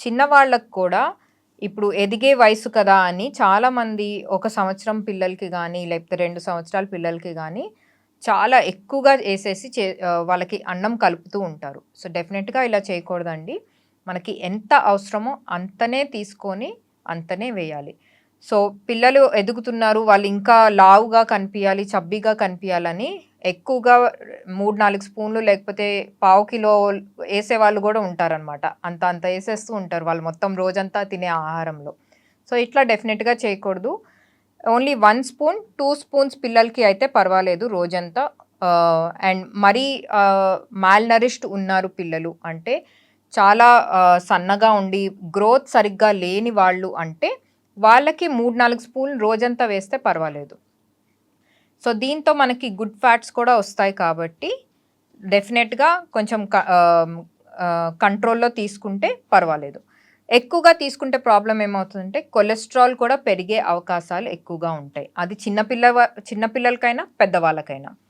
చిన్నవాళ్ళకి కూడా ఇప్పుడు ఎదిగే వయసు కదా అని చాలామంది 1 సంవత్సరం పిల్లలకి గానీ, లేకపోతే 2 సంవత్సరాల పిల్లలకి గానీ, చాలా ఎక్కువగా ఏసేసి వాళ్ళకి అన్నం కలుపుతూ ఉంటారు. సో, డెఫినెట్‌గా ఇలా చేయకూడదండి. మనకి ఎంత అవసరమో అంతనే తీసుకొని, అంతనే వేయాలి. సో, పిల్లలు ఎదుగుతున్నారు, వాళ్ళు ఇంకా లావుగా కనిపియాలి, చబ్బీగా కనిపియాలని ఎక్కువగా 3, 4 స్పూన్లు లేకపోతే పావు కిలో ఏసేవాళ్ళు గూడా ఉంటారనమాట. అంత అంత ఏసేస్తూ ఉంటారు వాళ్ళు మొత్తం రోజంతా తినే ఆహారంలో. సో, ఇట్లా డెఫినిట్‌గా చేయకూడదు. ఓన్లీ 1 స్పూన్, 2 స్పూన్స్ పిల్లలకి అయితే పర్వాలేదు రోజంతా. అండ్ మరీ మాల్‌నరిష్డ్ ఉన్నారు పిల్లలు అంటే చాలా సన్నగా ఉండి గ్రోత్ సరిగ్గా లేని వాళ్ళు అంటే వాళ్ళకి 3, 4 స్పూన్లు రోజంతా వేస్తే పర్వాలేదు. సో, దీంతో మనకి గుడ్ ఫ్యాట్స్ కూడా ఒస్తాయి కాబట్టి, డెఫినెట్‌గా కొంచెం కంట్రోల్‌లో తీసుకుంటే పర్వాలేదు. ఎక్కువగా తీసుకుంటే ప్రాబ్లమ్ ఏమవుతుందంటే, కొలెస్ట్రాల్ కూడా పెరిగే అవకాశాలు ఎక్కువగా ఉంటాయి. అది చిన్న పిల్లలకైనా, పెద్దవాళ్ళకైనా.